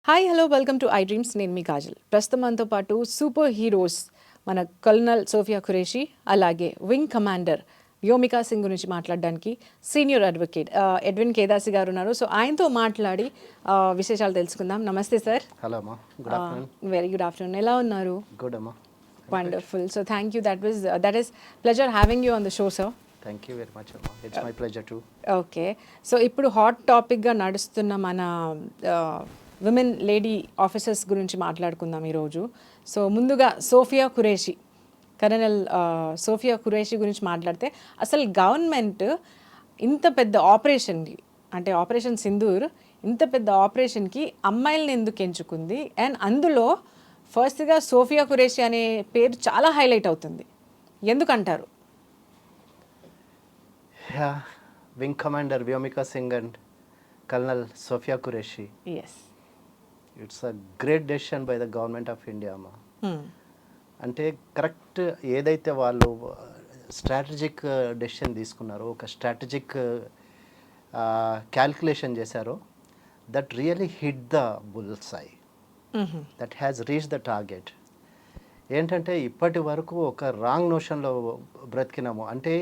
Hi hello welcome to I dreams. నేను మీ కాజల్. ప్రస్తుతం మనతో పాటు సూపర్ హీరోస్ మన కల్నల్ సోఫియా ఖురేషి, అలాగే వింగ్ కమాండర్ వ్యోమికా సింగ్ గురించి మాట్లాడడానికి సీనియర్ అడ్వకేట్ ఎడ్విన్ కేదాసి గారు ఉన్నారు. సో ఆయనతో మాట్లాడి విశేషాలు తెలుసుకుందాం. నమస్తే సార్. హలో అమ్మా, good afternoon. Very good afternoon. ఎలా ఉన్నారు? గుడ్ అమ్మా. Wonderful. So thank you. That is pleasure having you on the show sir. Thank you very much అమ్మా. It's my pleasure to. Okay, so ఇప్పుడు hot టాపిక్గా నడుస్తున్న మన women lady officers గురించి మాట్లాడుకుందాం ఈరోజు. సో ముందుగా సోఫియా ఖురేషి, కర్నల్ సోఫియా ఖురేషి గురించి మాట్లాడితే, అసలు గవర్నమెంట్ ఇంత పెద్ద ఆపరేషన్కి, అంటే ఆపరేషన్ సింధూర్, ఇంత పెద్ద ఆపరేషన్కి అమ్మాయిలను ఎందుకు ఎంచుకుంది? అండ్ అందులో ఫస్ట్గా సోఫియా ఖురేషి అనే పేరు చాలా హైలైట్ అవుతుంది, ఎందుకంటారు? Wing commander Vyomika Singh and colonel Sofia Qureshi. Yes, it's a great decision by the government of India అమ్మా. అంటే కరెక్ట్ ఏదైతే వాళ్ళు స్ట్రాటజిక్ డెసిషన్ తీసుకున్నారో, ఒక స్ట్రాటజిక్ క్యాల్కులేషన్ చేశారో, that really hit the bull's eye, that has reach the target. ఏంటంటే ఇప్పటి వరకు ఒక రాంగ్ నోషన్లో బ్రతికినాము. అంటే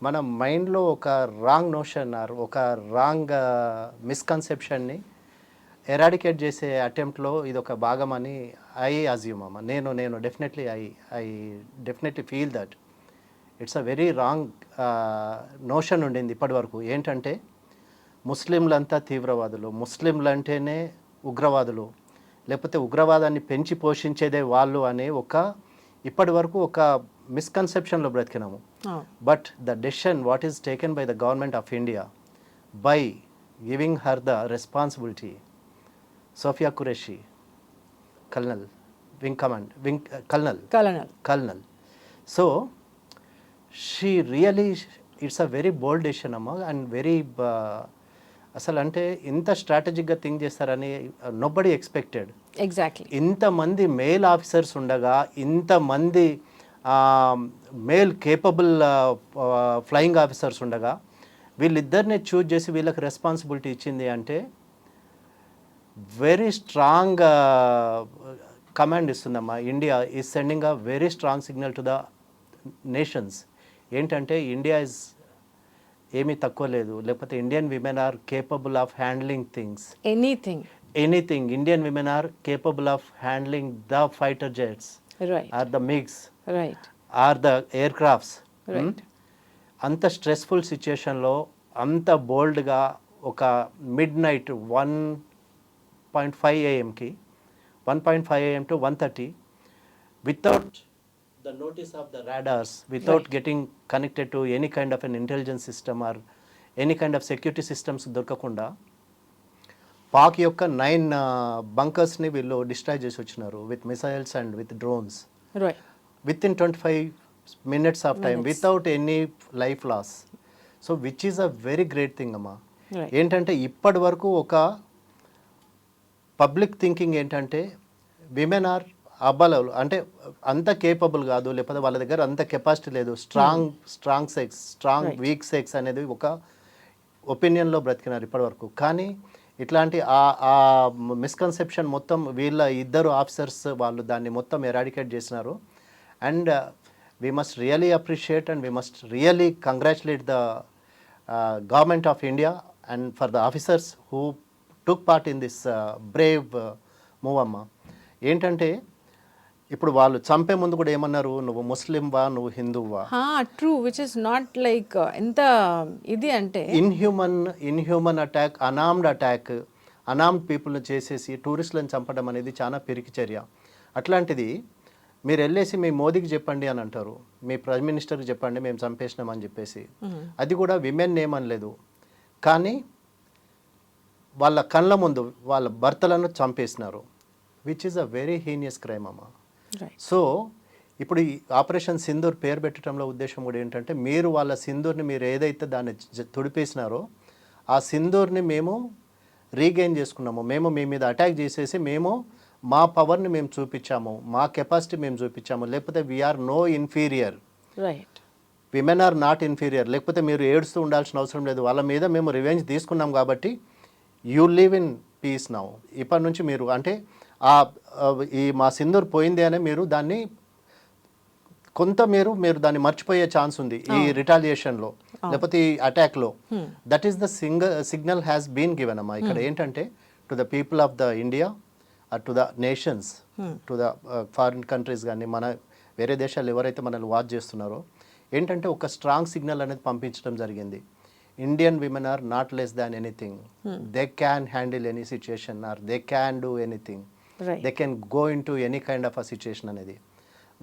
మన మైండ్లో ఒక రాంగ్ నోషన్ ఒక రాంగ్ మిస్కన్సెప్షన్ని ఎరాడికేట్ చేసే అటెంప్ట్లో ఇది ఒక భాగమని ఐ అజ్యూమ్ అమ్మ. నేను definitely feel that it's a very wrong notion ఉండింది ఇప్పటి వరకు. ఏంటంటే ముస్లింలంతా తీవ్రవాదులు, ముస్లింలు అంటేనే ఉగ్రవాదులు, లేకపోతే ఉగ్రవాదాన్ని పెంచి పోషించేదే వాళ్ళు అనే ఇప్పటి వరకు ఒక మిస్కన్సెప్షన్లో బ్రతికినాము. But the decision what is taken by the government of India by giving her the responsibility, Sofiya Qureshi, colonel, colonel. So she really it's a very bold decision అమ్మ. అండ్ వెరీ అసలు అంటే ఇంత స్ట్రాటజిక్గా థింక్ చేస్తారని నోబడీ ఎక్స్పెక్టెడ్. ఎగ్జాక్ట్లీ. ఇంతమంది male officers ఉండగా, ఇంతమంది male capable flying officers ఉండగా, వీళ్ళిద్దరిని చూజ్ చేసి వీళ్ళకి రెస్పాన్సిబిలిటీ ఇచ్చింది అంటే వెరీ స్ట్రాంగ్ కమాండ్ ఇస్తుందమ్మా. India is sending a very strong signal to the nations. ఏంటంటే ఇండియా ఇస్ ఏమీ తక్కువ లేదు, లేకపోతే Indian women are capable of handling things, anything. Indian women are capable of handling the fighter jets, or the MiGs, or the aircrafts. అంత స్ట్రెస్ఫుల్ సిచ్యుయేషన్లో అంత బోల్డ్గా ఒక మిడ్ నైట్ 1.5 AM-కి 1.5 AM to 1:30 without the notice of the radars, without getting connected to any kind of an intelligence system or any kind of security systems దొరకకుండా పాక్ యొక్క 9 బంకర్స్ని వీళ్ళు డిస్ట్రాయ్ చేసి వచ్చినారు with missiles and with drones with in 25 minutes of time without any life loss. So which is a very great thing అమ్మా. ఏంటంటే ఇప్పటి వరకు ఒక పబ్లిక్ థింకింగ్ ఏంటంటే విమెన్ ఆర్ అబలలు, అంటే అంత కేపబుల్ కాదు, లేకపోతే వాళ్ళ దగ్గర అంత కెపాసిటీ లేదు, స్ట్రాంగ్ సెక్స్, వీక్ సెక్స్ అనేది ఒక ఒపీనియన్లో బ్రతికినారు ఇప్పటి వరకు. కానీ ఇట్లాంటి ఆ మిస్కన్సెప్షన్ మొత్తం వీళ్ళ ఇద్దరు ఆఫీసర్స్ వాళ్ళు దాన్ని మొత్తం ఎరాడికేట్ చేసినారు. And we must really appreciate and we must really congratulate the government of India and for the officers who took part in this Brave move అమ్మ. ఏంటంటే ఇప్పుడు వాళ్ళు చంపే ముందు కూడా ఏమన్నారు, నువ్వు ముస్లింవా, నువ్వు హిందువా? True, which is not like ఎంత ఇది అంటే ఇన్హ్యూమన్ అటాక్, అనార్మ్డ్ పీపుల్ని చేసేసి టూరిస్టులను చంపడం అనేది చాలా పిరికి చర్య. అట్లాంటిది మీరు వెళ్ళేసి మీ మోదీకి చెప్పండి అని అంటారు, మీ ప్రైమ్ మినిస్టర్కి చెప్పండి మేము చంపేసినామని చెప్పేసి. అది కూడా విమెన్ ఏమనలేదు, కానీ వాళ్ళ కళ్ళ ముందు వాళ్ళ భర్తలను చంపేసినారు, which is a very heinous crime అమ్మ. సో ఇప్పుడు ఈ ఆపరేషన్ సింధూర్ పేరు పెట్టడంలో ఉద్దేశం కూడా ఏంటంటే, మీరు వాళ్ళ సింధూర్ని మీరు ఏదైతే దాన్ని తుడిపేసినారో ఆ సింధూర్ని మేము రీగెయిన్ చేసుకున్నాము, మేము మీ మీద అటాక్ చేసేసి మేము మా పవర్ని మేము చూపించాము, మా కెపాసిటీ మేము చూపించాము, లేకపోతే we are no inferior, women are not inferior, లేకపోతే మీరు ఏడుస్తూ ఉండాల్సిన అవసరం లేదు, వాళ్ళ మీద మేము రివెంజ్ తీసుకున్నాం కాబట్టి you live in peace now. ఇప్పటి నుంచి మీరు అంటే ఈ మా సింధూర్ పోయింది అనే మీరు దాన్ని కొంత మీరు దాన్ని మర్చిపోయే ఛాన్స్ ఉంది ఈ రిటాలియేషన్లో లేకపోతే ఈ అటాక్లో. That is the signal has been given అమ్మా. ఇక్కడ ఏంటంటే to the people of the India, to the nations, to the foreign countries కానీ మన వేరే దేశాలు ఎవరైతే మనల్ని వాచ్ చేస్తున్నారో ఏంటంటే ఒక స్ట్రాంగ్ సిగ్నల్ అనేది పంపించడం జరిగింది. Indian women are not less than anything. They can handle any situation or they can do anything. They can go in to any kind of a situation అనేది.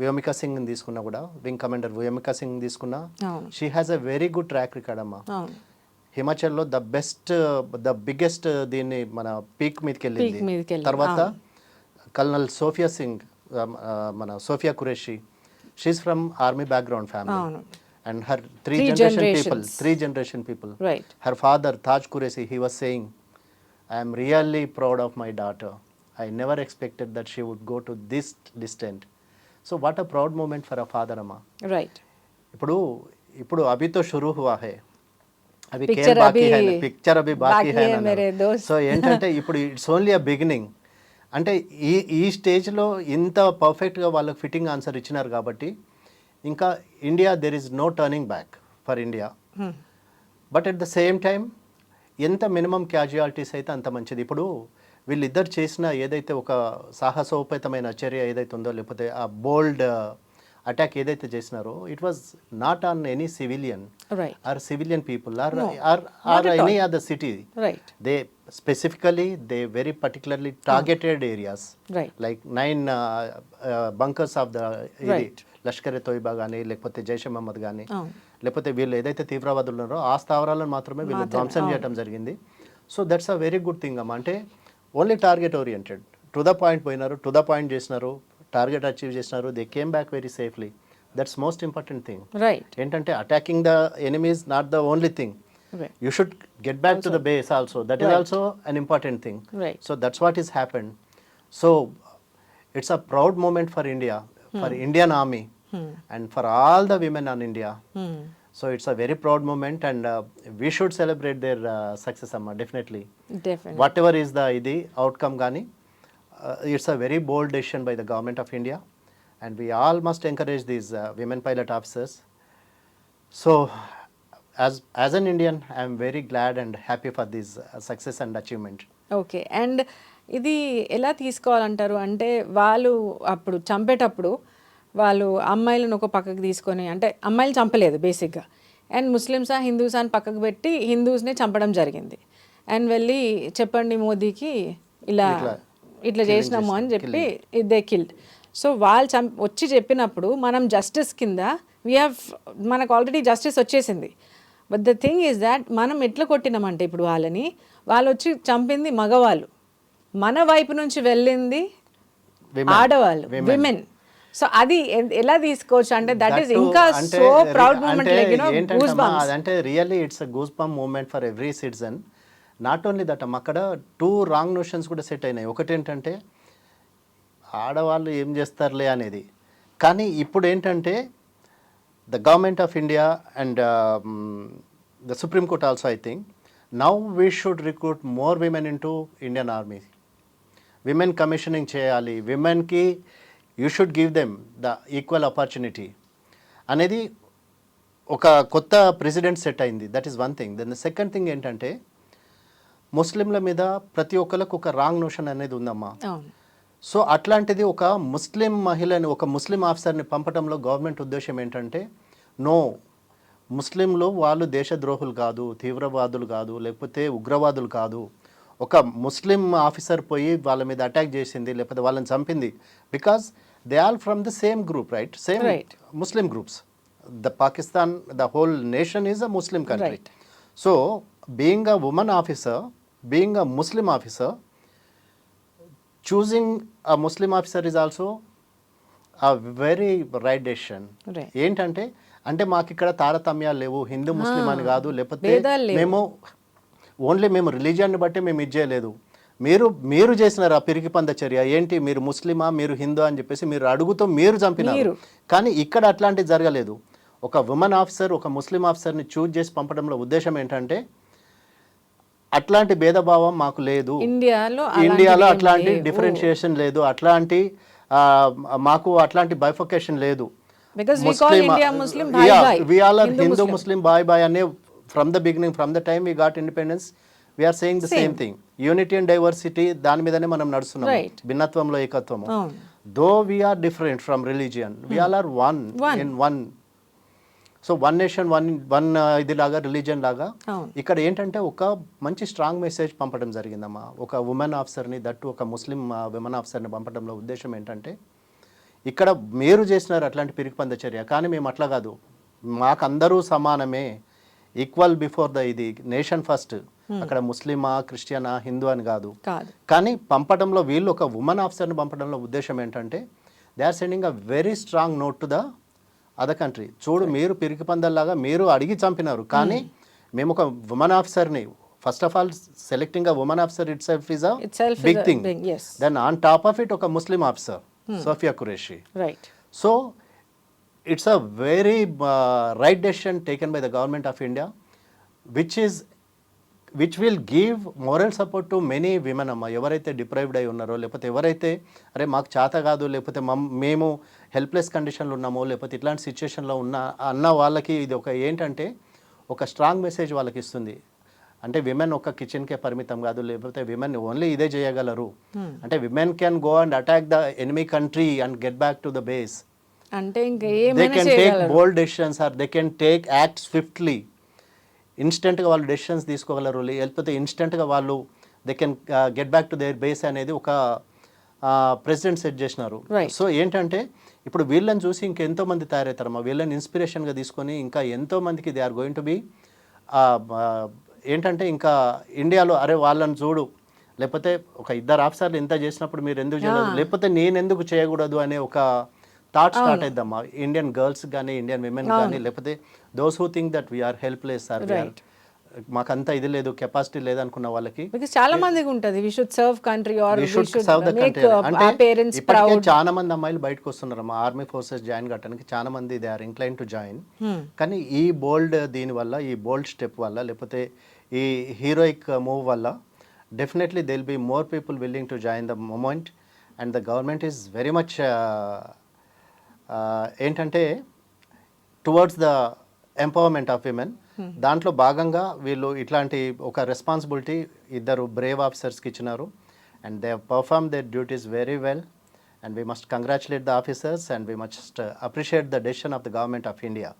వ్యోమికా సింగ్ తీసుకున్నా కూడా, వింగ్ కమాండర్ వ్యోమికా సింగ్ తీసుకున్నా, she has a very good track record అమ్మా. హిమాచల్లో the biggest దీన్ని మన peak మీదకి వెళ్ళింది. తర్వాత కల్నల్ సోఫియా సింగ్, మన Sofia Qureshi, she's from army background family and her three generation people. Right. Her father Taj Qureshi, he was saying, I am really proud of my daughter. I never expected that she would go to this distant. So what a proud moment for a father amma. Right. ఇప్పుడు अभी तो शुरू हुआ है, अभी Picture खेल बाकी है, पिक्चर अभी बाकी बाकी है है मेरे दोस्त. సో ఏంటంటే ఇప్పుడు ఇట్స్ ఓన్లీ అ బిగినింగ్. అంటే ఈ స్టేజ్లో ఇంత పర్ఫెక్ట్గా వాళ్ళకి ఫిట్టింగ్ ఆన్సర్ ఇచ్చినారు కాబట్టి ఇంకా India there is no turning back for India. But at the same time ఎంత మినిమం క్యాజువాలిటీస్ అయితే అంత మంచిది. ఇప్పుడు వీళ్ళిద్దరు చేసిన ఏదైతే ఒక సాహసోపేతమైన చర్య ఏదైతే ఉందో, లేకపోతే ఆ బోల్డ్ అటాక్ ఏదైతే చేసినారో, it was not on any civilian or civilian people or any other city. They specifically they very particularly targeted areas like 9 bunkers of the Lashkar e Taiba కానీ, లేకపోతే జైష్ మహమ్మద్ కానీ, లేకపోతే వీళ్ళు ఏదైతే తీవ్రవాదులు ఉన్నారో ఆ స్థావరాలను మాత్రమే వీళ్ళు ధ్వంసం చేయడం జరిగింది. So that's a very good thing అమ్మా. అంటే only target oriented, to the point పోయినారు, టు ద పాయింట్ చేసినారు, టార్గెట్ అచీవ్ చేసినారు, they came back very safely. That's most important thing. ఏంటంటే attacking the enemy is not the only thing. You should get back to the base also. That is also an important thing. So that's what is happened. So it's a proud moment for India, for Indian Army, and for all the women on India. So it's a very proud moment, and we should celebrate their success amma, definitely. Whatever is the outcome gani, it's a very bold decision by the government of India, and we all must encourage these women pilot officers. So as an Indian, I am very glad and happy for this success and achievement. Okay. And ఇది ఎలా తీసుకోవాలంటారు అంటే, వాళ్ళు అప్పుడు చంపేటప్పుడు వాళ్ళు అమ్మాయిలను ఒక పక్కకు తీసుకొని, అంటే అమ్మాయిలు చంపలేదు బేసిక్గా, అండ్ ముస్లిమ్సా హిందూసా అని పక్కకు పెట్టి హిందూస్ని చంపడం జరిగింది. అండ్ వెళ్ళి చెప్పండి మోదీకి ఇట్లా చేసినాము అని చెప్పి దే కిల్డ్. సో వాళ్ళు వచ్చి చెప్పినప్పుడు మనం జస్టిస్ కింద మనకు ఆల్రెడీ జస్టిస్ వచ్చేసింది. But the thing is that మనం ఎట్లా కొట్టినామంటే ఇప్పుడు వాళ్ళు వచ్చి చంపింది మగవాళ్ళు, మన వైపు నుంచి వెళ్ళింది ఆడవాళ్ళు, విమెన్. సో అది ఎలా తీసుకోవచ్చు అంటే దట్ ఈస్ ఇంకా so proud moment, like you know goose bumps. అంటే really it's a goose bump moment for every citizen. Not only that అమ్మ, అక్కడ 2 రాంగ్ నోషన్స్ కూడా సెట్ అయినాయి. ఒకటేంటంటే ఆడవాళ్ళు ఏం చేస్తారులే అనేది, కానీ ఇప్పుడు ఏంటంటే the government of India and the Supreme Court also, I think, now we should recruit more women into Indian Army. Women commissioning cheyali, women ki you should give them the equal opportunity అనేది ఒక కొత్త precedent set అయింది. That is one thing. Then the second thing ఏంటంటే ముస్లింల మీద ప్రతి ఒక్కరికి ఒక రాంగ్ నోషన్ అనేది ఉందమ్మా. సో అట్లాంటిది ఒక ముస్లిం మహిళని, ఒక ముస్లిం ఆఫీసర్ని పంపడంలో గవర్నమెంట్ ఉద్దేశం ఏంటంటే, నో, ముస్లింలు వాళ్ళు దేశద్రోహులు కాదు, తీవ్రవాదులు కాదు, లేకపోతే ఉగ్రవాదులు కాదు. ఒక ముస్లిం ఆఫీసర్ పోయి వాళ్ళ మీద అటాక్ చేసింది, లేకపోతే వాళ్ళని చంపింది, because they all from the same group, right? Same Muslim groups. The Pakistan, the whole nation is a Muslim country. So being a women officer, being a Muslim officer, choosing a Muslim officer is also a very right decision. ఏంటంటే అంటే మాకు ఇక్కడ తారతమ్యాలు లేవు, హిందూ ముస్లిం అని కాదు, లేకపోతే మేము రిలీజియన్ని బట్టి మేము ఇది చేయలేదు. మీరు చేసినారు ఆ పిరికి పంద చర్య ఏంటి, మీరు ముస్లిమా మీరు హిందూ అని చెప్పేసి మీరు అడుగుతూ మీరు చంపినారు. కానీ ఇక్కడ అట్లాంటిది జరగలేదు. ఒక ఉమెన్ ఆఫీసర్ ఒక ముస్లిం ఆఫీసర్ని చూజ్ చేసి పంపడంలో ఉద్దేశం ఏంటంటే అట్లాంటి భేదభావం మాకు లేదు. ఇండియాలో ఇండియాలో అట్లాంటి డిఫరెన్షియేషన్ లేదు, అట్లాంటి మాకు అట్లాంటి బైఫర్కేషన్ లేదు. because we call India Muslim bhai bhai, we all are Hindu Muslim bhai bhai అనే from the beginning, from the time we got independence, we are saying the same thing. Unity and diversity, దాని మీదనే మనం నడుస్తున్నాం. Right. భిన్నత్వంలో ఏకత్వము. అవును. though we are different from religion, we all are one in one. So one nation one ఇది లాగా religion లాగా అవును. ఇక్కడ ఏంటంటే ఒక మంచి స్ట్రాంగ్ మెసేజ్ పంపడం జరిగిందమ్మా. ఒక ఉమెన్ ఆఫీసర్ని, దట్టు ఒక ముస్లిం విమెన్ ఆఫీసర్ని పంపడంలో ఉద్దేశం ఏంటంటే, ఇక్కడ మీరు చేసినారు అట్లాంటి పిరికిపంద చర్య, కానీ మేము అట్లా కాదు, మాకు అందరూ సమానమే, ఈక్వల్ బిఫోర్ ద ఇది నేషన్ ఫస్ట్. అక్కడ ముస్లిమా, క్రిస్టియనా, హిందూ అని కాదు. కానీ పంపడంలో వీళ్ళు ఒక ఉమెన్ ఆఫీసర్ని పంపడంలో ఉద్దేశం ఏంటంటే, they are sending a very strong note to the other country. చూడు, మీరు పిరికి పందల్లాగా మీరు అడిగి చంపినారు, కానీ మేము ఒక ఉమెన్ ఆఫీసర్ని, first of all selecting a women officer itself is a big thing. Then on top of it ఒక Muslim officer, Sofiya Qureshi. Right. So it's a very right decision taken by the government of India, which will give moral support to many women అమ్మ. ఎవరైతే deprived అయి ఉన్నారో, లేకపోతే ఎవరైతే అరే మాకు చేత కాదు, లేకపోతే మేము హెల్ప్లెస్ కండిషన్లో ఉన్నామో, లేకపోతే ఇట్లాంటి సిచ్యుయేషన్లో అన్న వాళ్ళకి ఇది ఒక ఏంటంటే ఒక స్ట్రాంగ్ మెసేజ్ వాళ్ళకి ఇస్తుంది. అంటే విమెన్ ఒక కిచెన్కే పరిమితం కాదు, లేకపోతే విమెన్ ఓన్లీ ఇదే చేయగలరు. అంటే women can go and attack the enemy country and get back to the base. అంటే they can take bold decisions or they can take act swiftly. ఇన్స్టెంట్గా వాళ్ళు డెసిషన్స్ తీసుకోగలరు, లేకపోతే ఇన్స్టెంట్గా వాళ్ళు they can get back to their base అనేది ఒక president set చేసినారు. సో ఏంటంటే ఇప్పుడు వీళ్ళని చూసి ఇంకెంతో మంది తయారవుతారమ్మా. వీళ్ళని ఇన్స్పిరేషన్గా తీసుకొని ఇంకా ఎంతో మందికి they are going to be ఏంటంటే ఇంకా ఇండియాలో అరే వాళ్ళని చూడు, లేకపోతే ఒక ఇద్దరు ఆఫీసర్లు ఇంత చేసినప్పుడు మీరు ఎందుకు చేయలేదు, లేకపోతే నేను ఎందుకు చేయకూడదు అనే ఒక థాట్ స్టార్ట్ అయిద్దమ్మా. ఇండియన్ గర్ల్స్ కానీ, ఇండియన్ విమెన్ కానీ, లేకపోతే those who think that we are helpless or మాకంతా ఇది లేదు, కెపాసిటీ లేదు అనుకున్న వాళ్ళకి చాలా మందికి ఉంటుంది we should serve country or we should serve the country. అంటే ఇప్పటికే చాలా మంది అమ్మాయిలు బయటకు వస్తున్నారు అమ్మా ఆర్మీ ఫోర్సెస్ జాయిన్ కావడానికి. చాలా మంది they are inclined to join. కానీ ఈ బోల్డ్ దీని వల్ల, ఈ బోల్డ్ స్టెప్ వల్ల, లేకపోతే ఈ హీరోయిక్ మూవ్ వల్ల definitely they will be more people willing to join the moment. And the government is very much ఏంటంటే towards the empowerment of women. దాంట్లో భాగంగా వీళ్ళు ఇట్లాంటి ఒక రెస్పాన్సిబిలిటీ ఇద్దరు బ్రేవ్ ఆఫీసర్స్కి ఇచ్చినారు. And they perform there duties very well. And we must congratulate the officers and we must appreciate the decision of the government of India.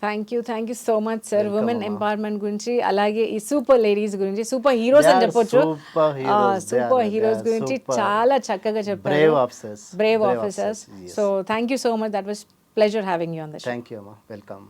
Thank you so much sir. Women empowerment గురించి, అలాగే ఈ super ladies గురించి, super heroes అని చెప్పొచ్చు, super heroes గురించి చాలా చక్కగా చెప్పారు. Brave officers. So thank you so much. That was pleasure having you on the show. Thank you అమ్మా. వెల్కమ్.